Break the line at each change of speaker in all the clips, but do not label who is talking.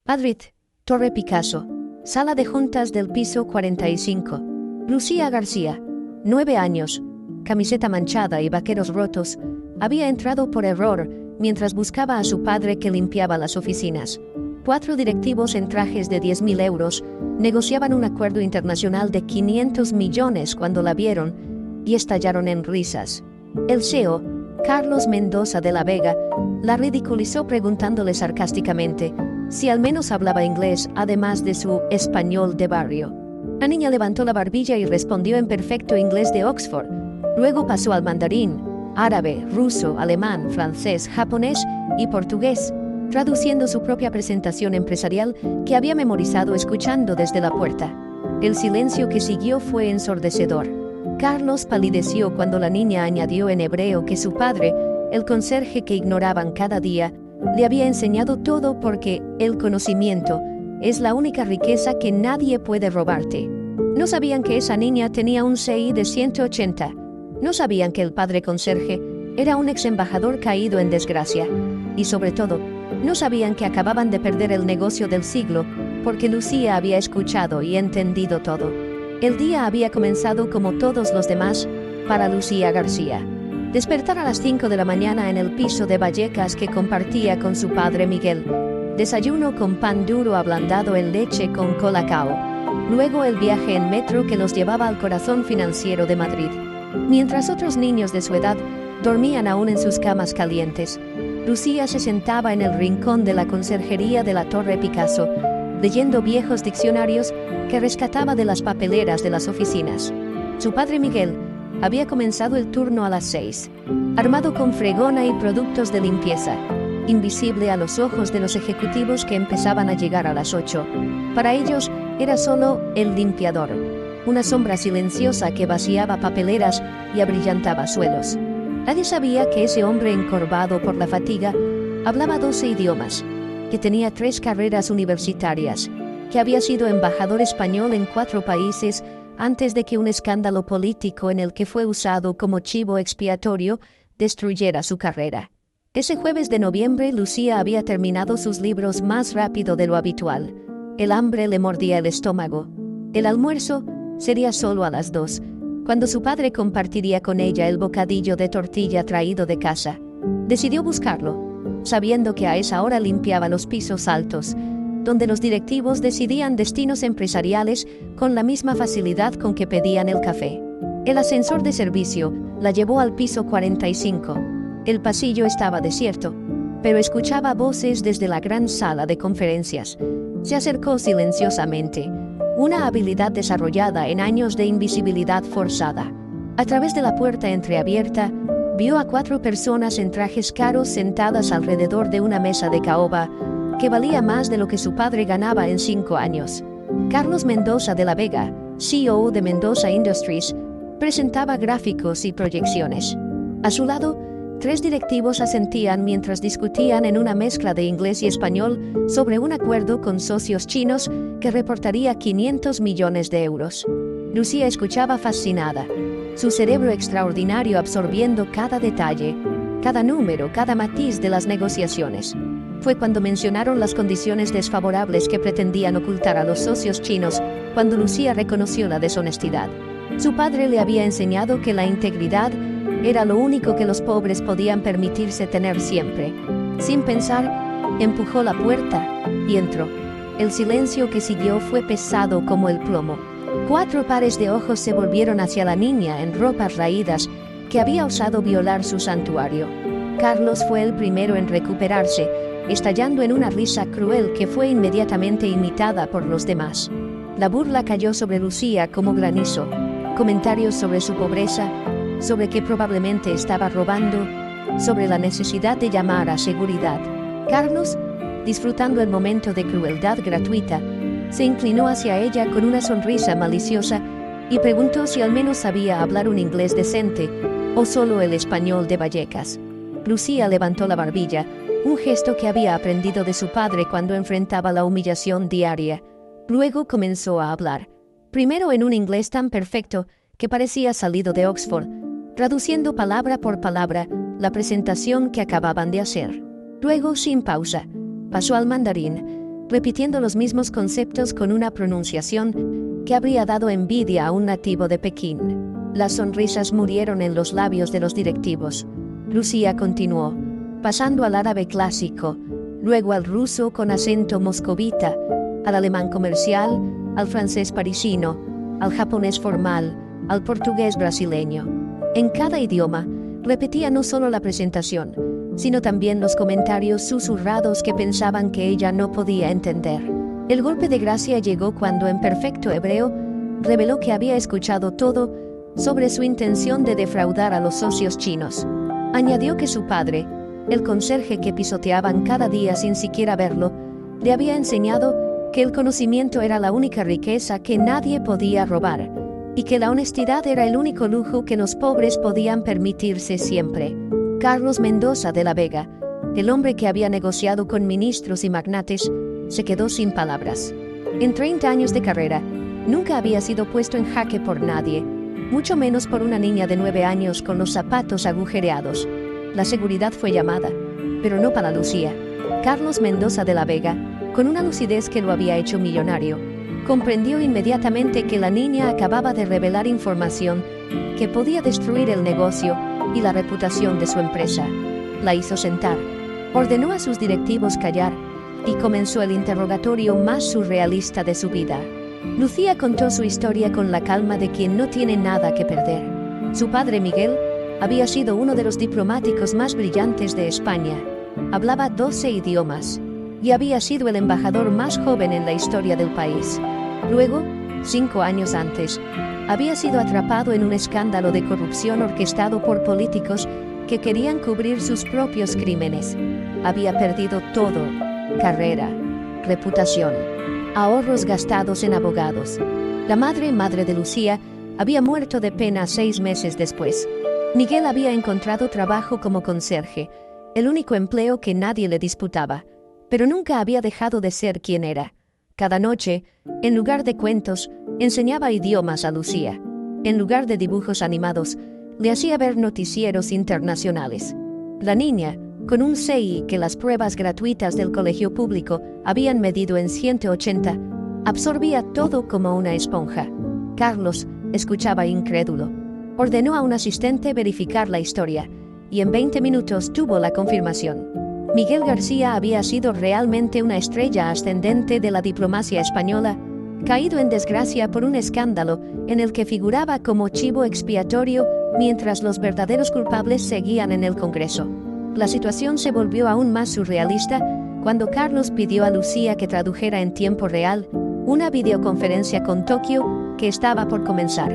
Madrid, Torre Picasso, sala de juntas del piso 45. Lucía García, 9 años, camiseta manchada y vaqueros rotos, había entrado por error mientras buscaba a su padre que limpiaba las oficinas. 4 directivos en trajes de 10.000 euros negociaban un acuerdo internacional de 500 millones cuando la vieron y estallaron en risas. El CEO, Carlos Mendoza de la Vega, la ridiculizó preguntándole sarcásticamente si al menos hablaba inglés además de su español de barrio. La niña levantó la barbilla y respondió en perfecto inglés de Oxford. Luego pasó al mandarín, árabe, ruso, alemán, francés, japonés y portugués, traduciendo su propia presentación empresarial que había memorizado escuchando desde la puerta. El silencio que siguió fue ensordecedor. Carlos palideció cuando la niña añadió en hebreo que su padre, el conserje que ignoraban cada día, le había enseñado todo porque el conocimiento es la única riqueza que nadie puede robarte. No sabían que esa niña tenía un CI de 180. No sabían que el padre conserje era un ex embajador caído en desgracia. Y sobre todo, no sabían que acababan de perder el negocio del siglo porque Lucía había escuchado y entendido todo. El día había comenzado como todos los demás para Lucía García. Despertar a las 5 de la mañana en el piso de Vallecas que compartía con su padre Miguel. Desayuno con pan duro ablandado en leche con colacao. Luego el viaje en metro que los llevaba al corazón financiero de Madrid. Mientras otros niños de su edad dormían aún en sus camas calientes, Lucía se sentaba en el rincón de la conserjería de la Torre Picasso, leyendo viejos diccionarios que rescataba de las papeleras de las oficinas. Su padre Miguel había comenzado el turno a las 6, armado con fregona y productos de limpieza, invisible a los ojos de los ejecutivos que empezaban a llegar a las 8. Para ellos era solo el limpiador, una sombra silenciosa que vaciaba papeleras y abrillantaba suelos. Nadie sabía que ese hombre encorvado por la fatiga hablaba 12 idiomas, que tenía 3 carreras universitarias, que había sido embajador español en 4 países antes de que un escándalo político en el que fue usado como chivo expiatorio destruyera su carrera. Ese jueves de noviembre Lucía había terminado sus libros más rápido de lo habitual. El hambre le mordía el estómago. El almuerzo sería solo a las 2, cuando su padre compartiría con ella el bocadillo de tortilla traído de casa. Decidió buscarlo, sabiendo que a esa hora limpiaba los pisos altos, donde los directivos decidían destinos empresariales con la misma facilidad con que pedían el café. El ascensor de servicio la llevó al piso 45. El pasillo estaba desierto, pero escuchaba voces desde la gran sala de conferencias. Se acercó silenciosamente, una habilidad desarrollada en años de invisibilidad forzada. A través de la puerta entreabierta, vio a 4 personas en trajes caros sentadas alrededor de una mesa de caoba que valía más de lo que su padre ganaba en 5 años. Carlos Mendoza de la Vega, CEO de Mendoza Industries, presentaba gráficos y proyecciones. A su lado, 3 directivos asentían mientras discutían en una mezcla de inglés y español sobre un acuerdo con socios chinos que reportaría 500 millones de euros. Lucía escuchaba fascinada, su cerebro extraordinario absorbiendo cada detalle, cada número, cada matiz de las negociaciones. Fue cuando mencionaron las condiciones desfavorables que pretendían ocultar a los socios chinos, cuando Lucía reconoció la deshonestidad. Su padre le había enseñado que la integridad era lo único que los pobres podían permitirse tener siempre. Sin pensar, empujó la puerta y entró. El silencio que siguió fue pesado como el plomo. 4 pares de ojos se volvieron hacia la niña en ropas raídas que había osado violar su santuario. Carlos fue el primero en recuperarse, estallando en una risa cruel que fue inmediatamente imitada por los demás. La burla cayó sobre Lucía como granizo. Comentarios sobre su pobreza, sobre que probablemente estaba robando, sobre la necesidad de llamar a seguridad. Carlos, disfrutando el momento de crueldad gratuita, se inclinó hacia ella con una sonrisa maliciosa y preguntó si al menos sabía hablar un inglés decente o solo el español de Vallecas. Lucía levantó la barbilla, un gesto que había aprendido de su padre cuando enfrentaba la humillación diaria. Luego comenzó a hablar, primero en un inglés tan perfecto que parecía salido de Oxford, traduciendo palabra por palabra la presentación que acababan de hacer. Luego, sin pausa, pasó al mandarín, repitiendo los mismos conceptos con una pronunciación que habría dado envidia a un nativo de Pekín. Las sonrisas murieron en los labios de los directivos. Lucía continuó, pasando al árabe clásico, luego al ruso con acento moscovita, al alemán comercial, al francés parisino, al japonés formal, al portugués brasileño. En cada idioma, repetía no solo la presentación, sino también los comentarios susurrados que pensaban que ella no podía entender. El golpe de gracia llegó cuando en perfecto hebreo reveló que había escuchado todo sobre su intención de defraudar a los socios chinos. Añadió que su padre, el conserje que pisoteaban cada día sin siquiera verlo, le había enseñado que el conocimiento era la única riqueza que nadie podía robar, y que la honestidad era el único lujo que los pobres podían permitirse siempre. Carlos Mendoza de la Vega, el hombre que había negociado con ministros y magnates, se quedó sin palabras. En 30 años de carrera, nunca había sido puesto en jaque por nadie, mucho menos por una niña de 9 años con los zapatos agujereados. La seguridad fue llamada, pero no para Lucía. Carlos Mendoza de la Vega, con una lucidez que lo había hecho millonario, comprendió inmediatamente que la niña acababa de revelar información que podía destruir el negocio y la reputación de su empresa. La hizo sentar, ordenó a sus directivos callar y comenzó el interrogatorio más surrealista de su vida. Lucía contó su historia con la calma de quien no tiene nada que perder. Su padre Miguel había sido uno de los diplomáticos más brillantes de España. Hablaba 12 idiomas y había sido el embajador más joven en la historia del país. Luego, 5 años antes, había sido atrapado en un escándalo de corrupción orquestado por políticos que querían cubrir sus propios crímenes. Había perdido todo: carrera, reputación, ahorros gastados en abogados. La madre de Lucía había muerto de pena 6 meses después. Miguel había encontrado trabajo como conserje, el único empleo que nadie le disputaba, pero nunca había dejado de ser quien era. Cada noche, en lugar de cuentos, enseñaba idiomas a Lucía. En lugar de dibujos animados, le hacía ver noticieros internacionales. La niña, con un CI que las pruebas gratuitas del colegio público habían medido en 180, absorbía todo como una esponja. Carlos escuchaba incrédulo. Ordenó a un asistente verificar la historia, y en 20 minutos tuvo la confirmación. Miguel García había sido realmente una estrella ascendente de la diplomacia española, caído en desgracia por un escándalo en el que figuraba como chivo expiatorio mientras los verdaderos culpables seguían en el Congreso. La situación se volvió aún más surrealista cuando Carlos pidió a Lucía que tradujera en tiempo real una videoconferencia con Tokio que estaba por comenzar.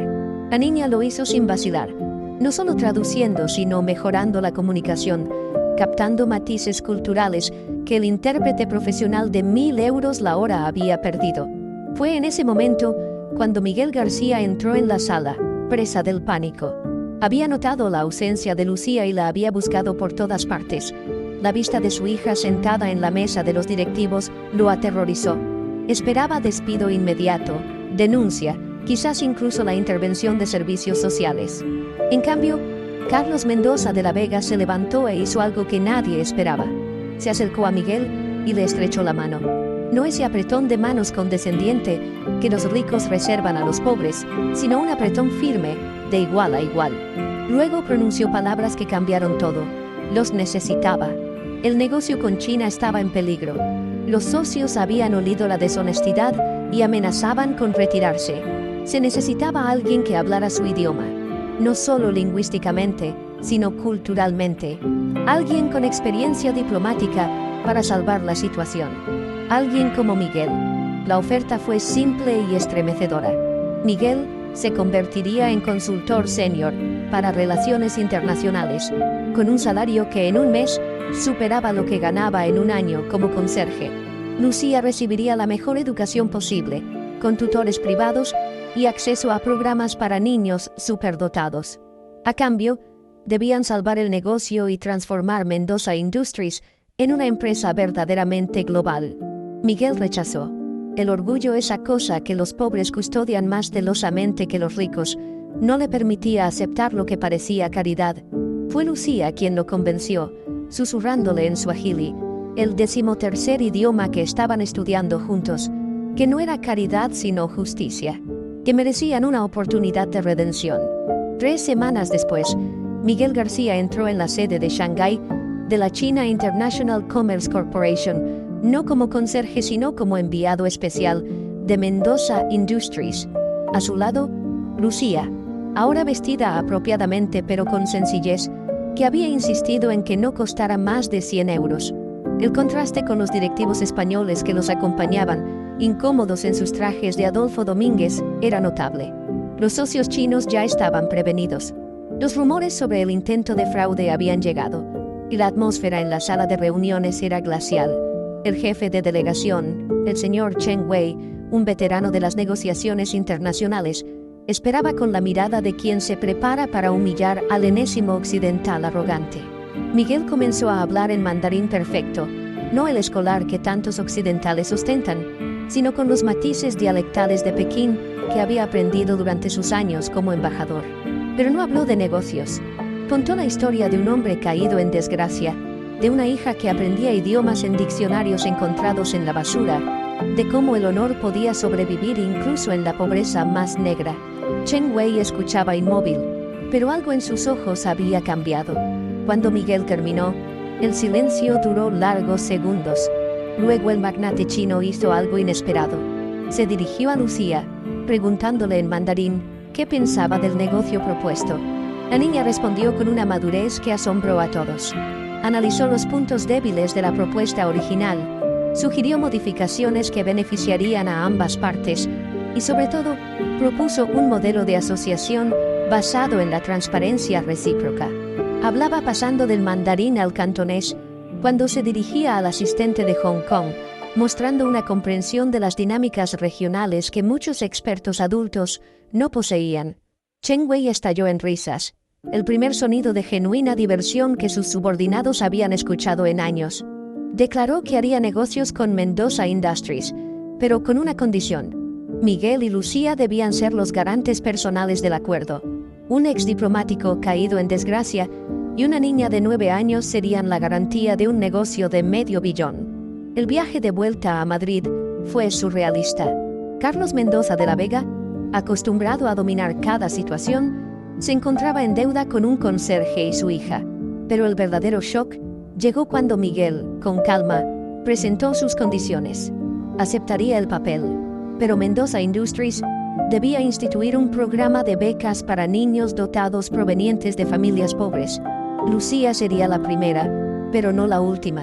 La niña lo hizo sin vacilar, no solo traduciendo sino mejorando la comunicación, captando matices culturales que el intérprete profesional de 1.000 euros la hora había perdido. Fue en ese momento cuando Miguel García entró en la sala, presa del pánico. Había notado la ausencia de Lucía y la había buscado por todas partes. La vista de su hija sentada en la mesa de los directivos lo aterrorizó. Esperaba despido inmediato, denuncia, quizás incluso la intervención de servicios sociales. En cambio, Carlos Mendoza de la Vega se levantó e hizo algo que nadie esperaba. Se acercó a Miguel y le estrechó la mano. No ese apretón de manos condescendiente que los ricos reservan a los pobres, sino un apretón firme, de igual a igual. Luego pronunció palabras que cambiaron todo. Los necesitaba. El negocio con China estaba en peligro. Los socios habían olido la deshonestidad y amenazaban con retirarse. Se necesitaba alguien que hablara su idioma, no solo lingüísticamente, sino culturalmente. Alguien con experiencia diplomática para salvar la situación. Alguien como Miguel. La oferta fue simple y estremecedora. Miguel se convertiría en consultor senior para relaciones internacionales, con un salario que en un mes superaba lo que ganaba en un año como conserje. Lucía recibiría la mejor educación posible, con tutores privados y acceso a programas para niños superdotados. A cambio, debían salvar el negocio y transformar Mendoza Industries en una empresa verdaderamente global. Miguel rechazó. El orgullo, esa cosa que los pobres custodian más celosamente que los ricos, no le permitía aceptar lo que parecía caridad. Fue Lucía quien lo convenció, susurrándole en suajili: el 13º idioma que estaban estudiando juntos, que no era caridad sino justicia, que merecían una oportunidad de redención. 3 semanas después, Miguel García entró en la sede de Shanghái de la China International Commerce Corporation, no como conserje sino como enviado especial de Mendoza Industries. A su lado, Lucía, ahora vestida apropiadamente pero con sencillez, que había insistido en que no costara más de 100 euros. El contraste con los directivos españoles que los acompañaban, incómodos en sus trajes de Adolfo Domínguez, era notable. Los socios chinos ya estaban prevenidos. Los rumores sobre el intento de fraude habían llegado, y la atmósfera en la sala de reuniones era glacial. El jefe de delegación, el señor Chen Wei, un veterano de las negociaciones internacionales, esperaba con la mirada de quien se prepara para humillar al enésimo occidental arrogante. Miguel comenzó a hablar en mandarín perfecto, no el escolar que tantos occidentales ostentan, sino con los matices dialectales de Pekín que había aprendido durante sus años como embajador. Pero no habló de negocios. Contó la historia de un hombre caído en desgracia, de una hija que aprendía idiomas en diccionarios encontrados en la basura, de cómo el honor podía sobrevivir incluso en la pobreza más negra. Chen Wei escuchaba inmóvil, pero algo en sus ojos había cambiado. Cuando Miguel terminó, el silencio duró largos segundos. Luego el magnate chino hizo algo inesperado. Se dirigió a Lucía, preguntándole en mandarín qué pensaba del negocio propuesto. La niña respondió con una madurez que asombró a todos. Analizó los puntos débiles de la propuesta original, sugirió modificaciones que beneficiarían a ambas partes y, sobre todo, propuso un modelo de asociación basado en la transparencia recíproca. Hablaba pasando del mandarín al cantonés cuando se dirigía al asistente de Hong Kong, mostrando una comprensión de las dinámicas regionales que muchos expertos adultos no poseían. Chen Wei estalló en risas, el primer sonido de genuina diversión que sus subordinados habían escuchado en años. Declaró que haría negocios con Mendoza Industries, pero con una condición. Miguel y Lucía debían ser los garantes personales del acuerdo. Un exdiplomático caído en desgracia y una niña de 9 años serían la garantía de un negocio de $500 millón. El viaje de vuelta a Madrid fue surrealista. Carlos Mendoza de la Vega, acostumbrado a dominar cada situación, se encontraba en deuda con un conserje y su hija. Pero el verdadero shock llegó cuando Miguel, con calma, presentó sus condiciones. Aceptaría el papel, pero Mendoza Industries debía instituir un programa de becas para niños dotados provenientes de familias pobres. Lucía sería la primera, pero no la última.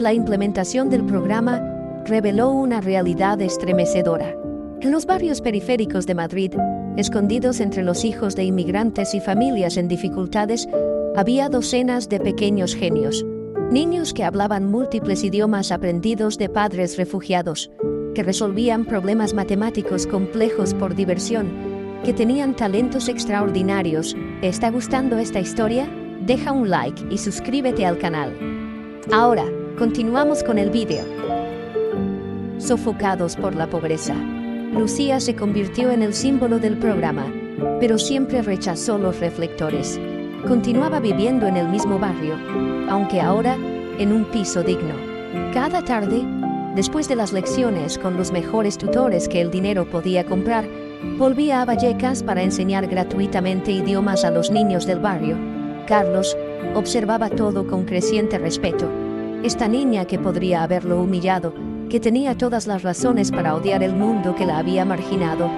La implementación del programa reveló una realidad estremecedora. En los barrios periféricos de Madrid, escondidos entre los hijos de inmigrantes y familias en dificultades, había docenas de pequeños genios. Niños que hablaban múltiples idiomas aprendidos de padres refugiados, que resolvían problemas matemáticos complejos por diversión, que tenían talentos extraordinarios. ¿Te está gustando esta historia? Deja un like y suscríbete al canal. Ahora, continuamos con el vídeo. Sofocados por la pobreza. Lucía se convirtió en el símbolo del programa, pero siempre rechazó los reflectores. Continuaba viviendo en el mismo barrio, aunque ahora en un piso digno. Cada tarde, después de las lecciones con los mejores tutores que el dinero podía comprar, volvía a Vallecas para enseñar gratuitamente idiomas a los niños del barrio. Carlos observaba todo con creciente respeto. Esta niña que podría haberlo humillado, que tenía todas las razones para odiar el mundo que la había marginado,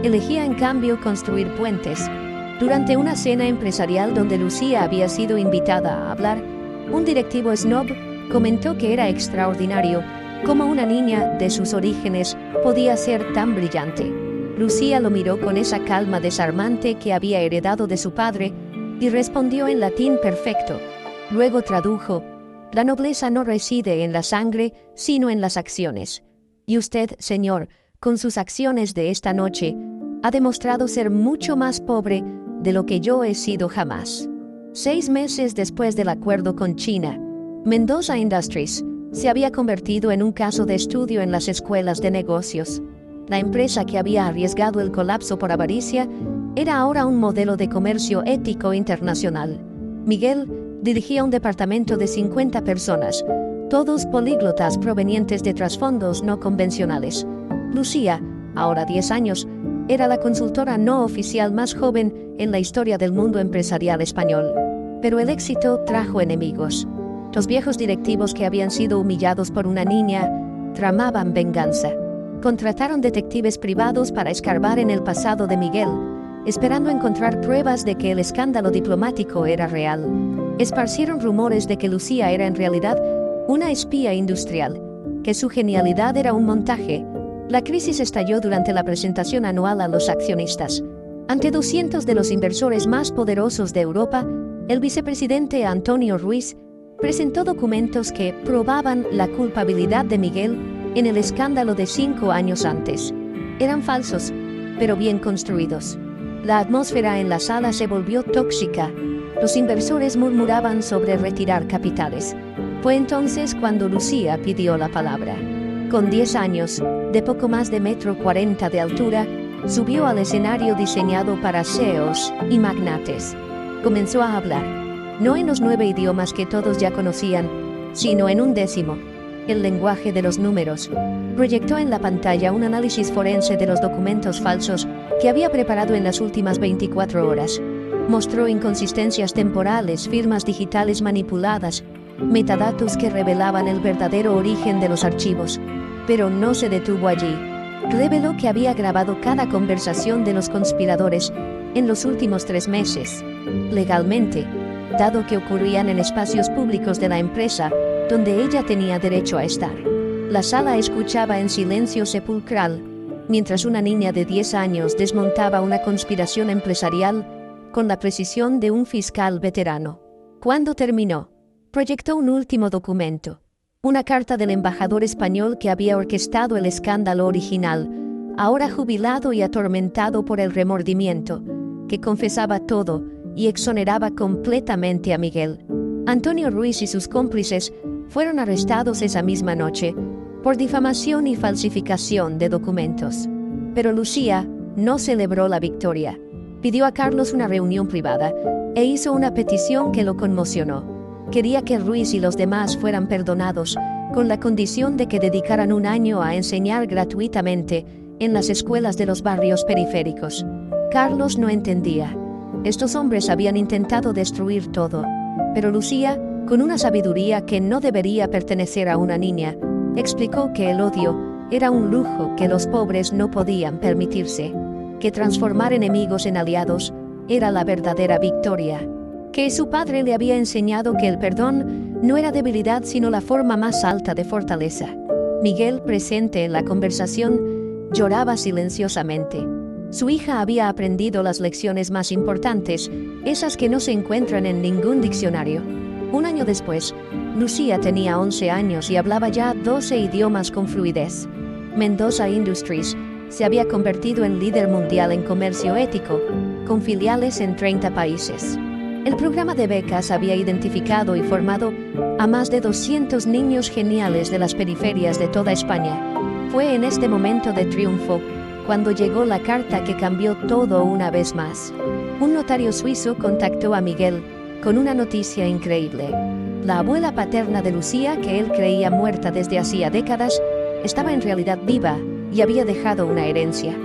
elegía en cambio construir puentes. Durante una cena empresarial donde Lucía había sido invitada a hablar, un directivo snob comentó que era extraordinario cómo una niña de sus orígenes podía ser tan brillante. Lucía lo miró con esa calma desarmante que había heredado de su padre y respondió en latín perfecto. Luego tradujo: la nobleza no reside en la sangre, sino en las acciones. Y usted, señor, con sus acciones de esta noche, ha demostrado ser mucho más pobre de lo que yo he sido jamás. 6 meses después del acuerdo con China, Mendoza Industries se había convertido en un caso de estudio en las escuelas de negocios. La empresa que había arriesgado el colapso por avaricia era ahora un modelo de comercio ético internacional. Miguel dirigía un departamento de 50 personas, todos políglotas provenientes de trasfondos no convencionales. Lucía, ahora 10 años, era la consultora no oficial más joven en la historia del mundo empresarial español. Pero el éxito trajo enemigos. Los viejos directivos que habían sido humillados por una niña tramaban venganza. Contrataron detectives privados para escarbar en el pasado de Miguel, esperando encontrar pruebas de que el escándalo diplomático era real. Esparcieron rumores de que Lucía era en realidad una espía industrial, que su genialidad era un montaje. La crisis estalló durante la presentación anual a los accionistas. Ante 200 de los inversores más poderosos de Europa, el vicepresidente Antonio Ruiz presentó documentos que probaban la culpabilidad de Miguel en el escándalo de 5 años antes. Eran falsos, pero bien construidos. La atmósfera en la sala se volvió tóxica. Los inversores murmuraban sobre retirar capitales. Fue entonces cuando Lucía pidió la palabra. Con 10 años, de poco más de 1,40 m de altura, subió al escenario diseñado para CEOs y magnates. Comenzó a hablar, no en los 9 idiomas que todos ya conocían, sino en un 10º, el lenguaje de los números. Proyectó en la pantalla un análisis forense de los documentos falsos que había preparado en las últimas 24 horas. Mostró inconsistencias temporales, firmas digitales manipuladas, metadatos que revelaban el verdadero origen de los archivos. Pero no se detuvo allí. Reveló que había grabado cada conversación de los conspiradores en los últimos 3 meses. Legalmente, dado que ocurrían en espacios públicos de la empresa, donde ella tenía derecho a estar. La sala escuchaba en silencio sepulcral, mientras una niña de 10 años desmontaba una conspiración empresarial con la precisión de un fiscal veterano. Cuando terminó, proyectó un último documento, una carta del embajador español que había orquestado el escándalo original, ahora jubilado y atormentado por el remordimiento, que confesaba todo y exoneraba completamente a Miguel. Antonio Ruiz y sus cómplices fueron arrestados esa misma noche por difamación y falsificación de documentos. Pero Lucía no celebró la victoria. Pidió a Carlos una reunión privada e hizo una petición que lo conmocionó. Quería que Ruiz y los demás fueran perdonados, con la condición de que dedicaran 1 año a enseñar gratuitamente en las escuelas de los barrios periféricos. Carlos no entendía. Estos hombres habían intentado destruir todo. Pero Lucía, con una sabiduría que no debería pertenecer a una niña, explicó que el odio era un lujo que los pobres no podían permitirse, que transformar enemigos en aliados era la verdadera victoria, que su padre le había enseñado que el perdón no era debilidad sino la forma más alta de fortaleza. Miguel, presente en la conversación, lloraba silenciosamente. Su hija había aprendido las lecciones más importantes, esas que no se encuentran en ningún diccionario. 1 año después, Lucía tenía 11 años y hablaba ya 12 idiomas con fluidez. Mendoza Industries se había convertido en líder mundial en comercio ético, con filiales en 30 países. El programa de becas había identificado y formado a más de 200 niños geniales de las periferias de toda España. Fue en este momento de triunfo cuando llegó la carta que cambió todo una vez más. Un notario suizo contactó a Miguel con una noticia increíble. La abuela paterna de Lucía, que él creía muerta desde hacía décadas, estaba en realidad viva y había dejado una herencia.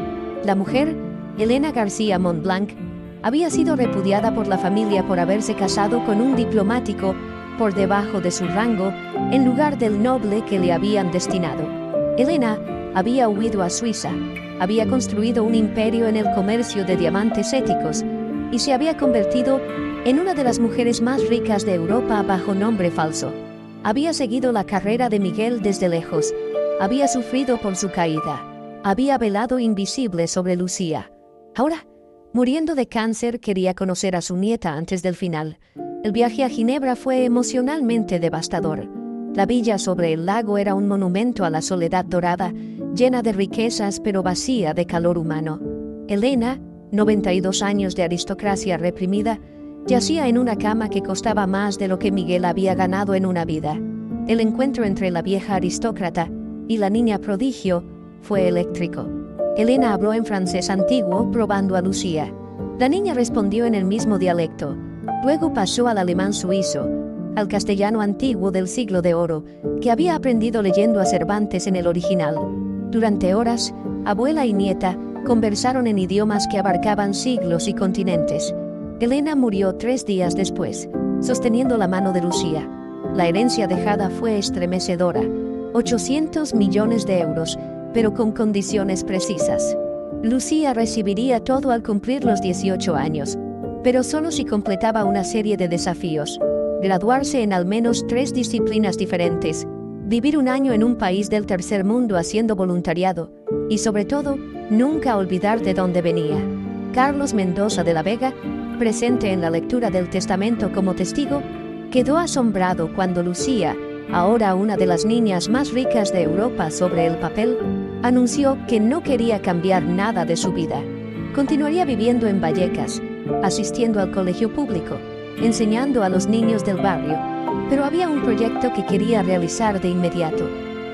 La mujer, Elena García Montblanc, había sido repudiada por la familia por haberse casado con un diplomático por debajo de su rango en lugar del noble que le habían destinado. Elena había huido a Suiza, había construido un imperio en el comercio de diamantes éticos y se había convertido en una de las mujeres más ricas de Europa bajo nombre falso. Había seguido la carrera de Miguel desde lejos, había sufrido por su caída, había velado invisible sobre Lucía. Ahora, muriendo de cáncer, quería conocer a su nieta antes del final. El viaje a Ginebra fue emocionalmente devastador. La villa sobre el lago era un monumento a la soledad dorada, llena de riquezas pero vacía de calor humano. Elena, 92 años de aristocracia reprimida, yacía en una cama que costaba más de lo que Miguel había ganado en una vida. El encuentro entre la vieja aristócrata y la niña prodigio fue eléctrico. Elena habló en francés antiguo, probando a Lucía. La niña respondió en el mismo dialecto. Luego pasó al alemán suizo. al castellano antiguo del siglo de oro, que había aprendido leyendo a Cervantes en el original. Durante horas, abuela y nieta conversaron en idiomas que abarcaban siglos y continentes. Elena murió 3 días después, sosteniendo la mano de Lucía. La herencia dejada fue estremecedora: 800 millones de euros, pero con condiciones precisas. Lucía recibiría todo al cumplir los 18 años, pero solo si completaba una serie de desafíos: graduarse en al menos 3 disciplinas diferentes, vivir 1 año en un país del tercer mundo haciendo voluntariado, y sobre todo, nunca olvidar de dónde venía. Carlos Mendoza de la Vega, presente en la lectura del testamento como testigo, quedó asombrado cuando Lucía, ahora una de las niñas más ricas de Europa sobre el papel, anunció que no quería cambiar nada de su vida. Continuaría viviendo en Vallecas, asistiendo al colegio público, enseñando a los niños del barrio, pero había un proyecto que quería realizar de inmediato: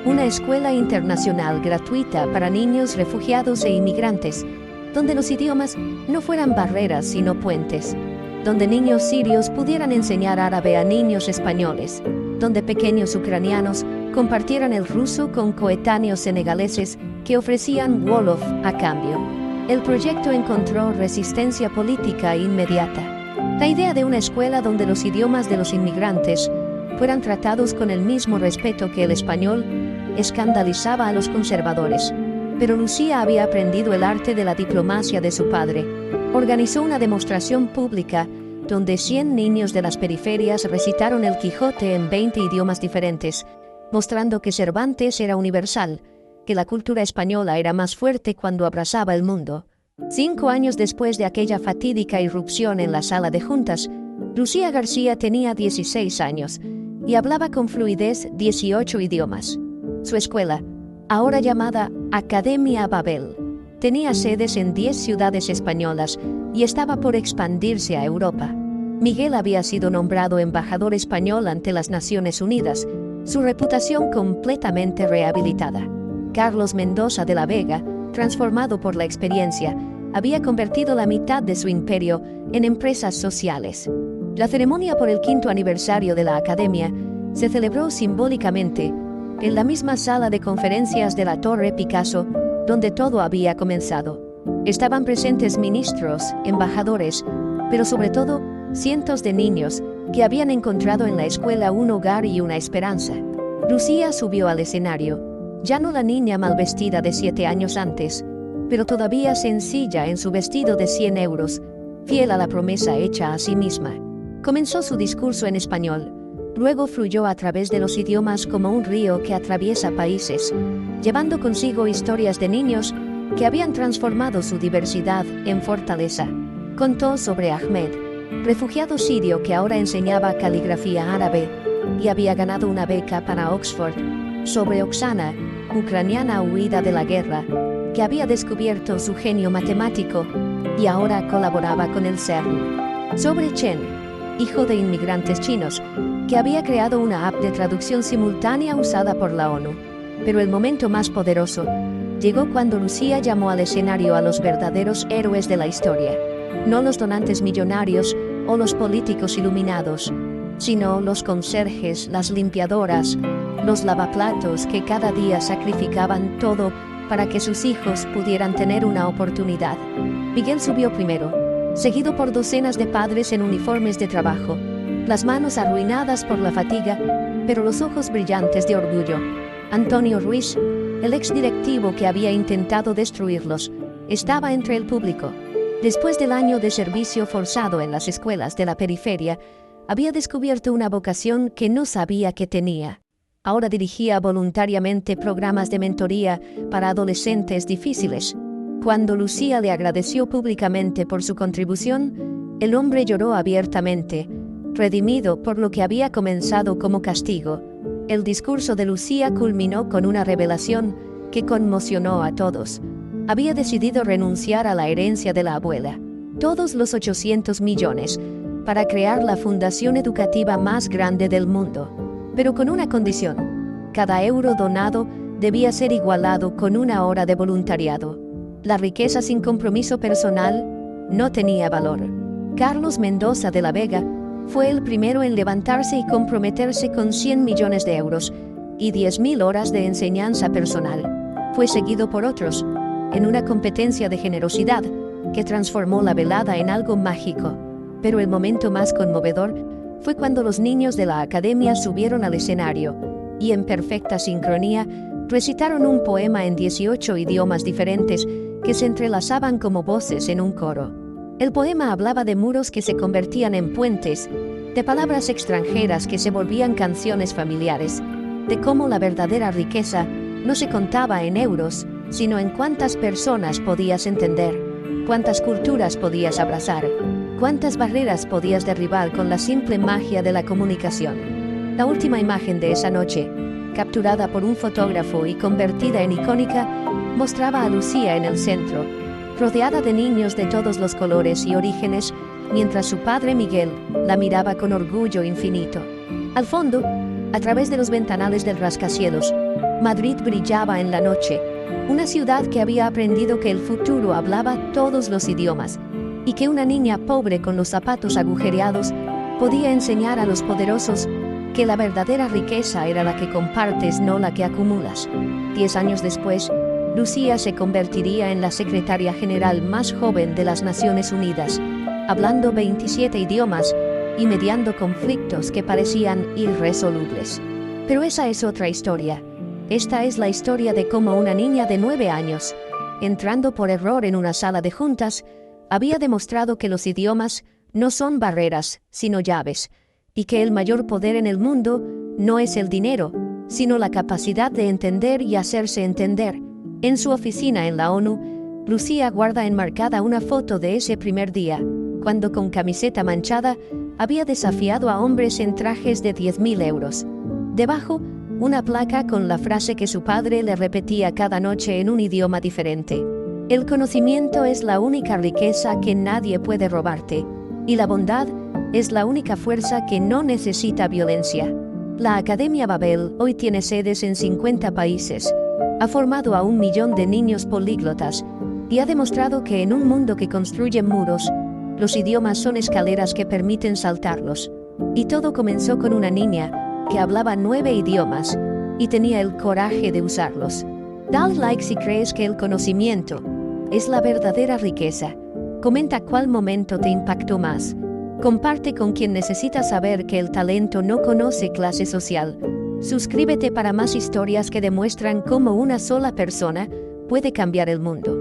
una escuela internacional gratuita para niños refugiados e inmigrantes, donde los idiomas no fueran barreras sino puentes, donde niños sirios pudieran enseñar árabe a niños españoles, donde pequeños ucranianos compartieran el ruso con coetáneos senegaleses que ofrecían Wolof a cambio. El proyecto encontró resistencia política inmediata. La idea de una escuela donde los idiomas de los inmigrantes fueran tratados con el mismo respeto que el español escandalizaba a los conservadores. Pero Lucía había aprendido el arte de la diplomacia de su padre. Organizó una demostración pública donde 100 niños de las periferias recitaron el Quijote en 20 idiomas diferentes, mostrando que Cervantes era universal, que la cultura española era más fuerte cuando abrazaba el mundo. 5 años después de aquella fatídica irrupción en la sala de juntas, Lucía García tenía 16 años y hablaba con fluidez 18 idiomas. Su escuela, ahora llamada Academia Babel, tenía sedes en 10 ciudades españolas y estaba por expandirse a Europa. Miguel había sido nombrado embajador español ante las Naciones Unidas, su reputación completamente rehabilitada. Carlos Mendoza de la Vega, transformado por la experiencia, había convertido la mitad de su imperio en empresas sociales. La ceremonia por el 5º aniversario de la Academia se celebró simbólicamente en la misma sala de conferencias de la Torre Picasso, donde todo había comenzado. Estaban presentes ministros, embajadores, pero sobre todo cientos de niños que habían encontrado en la escuela un hogar y una esperanza. Lucía subió al escenario, ya no la niña mal vestida de 7 años antes, pero todavía sencilla en su vestido de 100 euros, fiel a la promesa hecha a sí misma. Comenzó su discurso en español, luego fluyó a través de los idiomas como un río que atraviesa países, llevando consigo historias de niños que habían transformado su diversidad en fortaleza. Contó sobre Ahmed, refugiado sirio que ahora enseñaba caligrafía árabe y había ganado una beca para Oxford, sobre Oksana, ucraniana huida de la guerra, que había descubierto su genio matemático y ahora colaboraba con el CERN, sobre Chen, hijo de inmigrantes chinos, que había creado una app de traducción simultánea usada por la ONU. Pero el momento más poderoso llegó cuando Lucía llamó al escenario a los verdaderos héroes de la historia, no los donantes millonarios o los políticos iluminados, sino los conserjes, las limpiadoras, los lavaplatos que cada día sacrificaban todo para que sus hijos pudieran tener una oportunidad. Miguel subió primero, seguido por docenas de padres en uniformes de trabajo, las manos arruinadas por la fatiga, pero los ojos brillantes de orgullo. Antonio Ruiz, el exdirectivo que había intentado destruirlos, estaba entre el público. Después del año de servicio forzado en las escuelas de la periferia, había descubierto una vocación que no sabía que tenía. Ahora dirigía voluntariamente programas de mentoría para adolescentes difíciles. Cuando Lucía le agradeció públicamente por su contribución, el hombre lloró abiertamente, redimido por lo que había comenzado como castigo. El discurso de Lucía culminó con una revelación que conmocionó a todos. Había decidido renunciar a la herencia de la abuela, todos los 800 millones, para crear la fundación educativa más grande del mundo, pero con una condición: cada euro donado debía ser igualado con 1 hora de voluntariado. La riqueza sin compromiso personal no tenía valor. Carlos Mendoza de la Vega Fue el primero en levantarse y comprometerse con 100 millones de euros y 10.000 horas de enseñanza personal. Fue seguido por otros, en una competencia de generosidad que transformó la velada en algo mágico. Pero el momento más conmovedor fue cuando los niños de la academia subieron al escenario y, en perfecta sincronía, recitaron un poema en 18 idiomas diferentes que se entrelazaban como voces en un coro. El poema hablaba de muros que se convertían en puentes, de palabras extranjeras que se volvían canciones familiares, de cómo la verdadera riqueza no se contaba en euros, sino en cuántas personas podías entender, cuántas culturas podías abrazar, cuántas barreras podías derribar con la simple magia de la comunicación. La última imagen de esa noche, capturada por un fotógrafo y convertida en icónica, mostraba a Lucía en el centro, rodeada de niños de todos los colores y orígenes, mientras su padre Miguel la miraba con orgullo infinito. Al fondo, a través de los ventanales del rascacielos, Madrid brillaba en la noche, una ciudad que había aprendido que el futuro hablaba todos los idiomas y que una niña pobre con los zapatos agujereados podía enseñar a los poderosos que la verdadera riqueza era la que compartes, no la que acumulas. 10 años después, Lucía se convertiría en la secretaria general más joven de las Naciones Unidas, hablando 27 idiomas y mediando conflictos que parecían irresolubles. Pero esa es otra historia. Esta es la historia de cómo una niña de 9 años, entrando por error en una sala de juntas, había demostrado que los idiomas no son barreras, sino llaves, y que el mayor poder en el mundo no es el dinero, sino la capacidad de entender y hacerse entender. En su oficina en la ONU, Lucía guarda enmarcada una foto de ese primer día, cuando con camiseta manchada había desafiado a hombres en trajes de 10.000 euros. Debajo, una placa con la frase que su padre le repetía cada noche en un idioma diferente. El conocimiento es la única riqueza que nadie puede robarte, y la bondad es la única fuerza que no necesita violencia. La Academia Babel hoy tiene sedes en 50 países, ha formado a 1 millón de niños políglotas y ha demostrado que en un mundo que construye muros, los idiomas son escaleras que permiten saltarlos. Y todo comenzó con una niña que hablaba 9 idiomas y tenía el coraje de usarlos. Dale like si crees que el conocimiento es la verdadera riqueza. Comenta cuál momento te impactó más. Comparte con quien necesita saber que el talento no conoce clase social. Suscríbete para más historias que demuestran cómo una sola persona puede cambiar el mundo.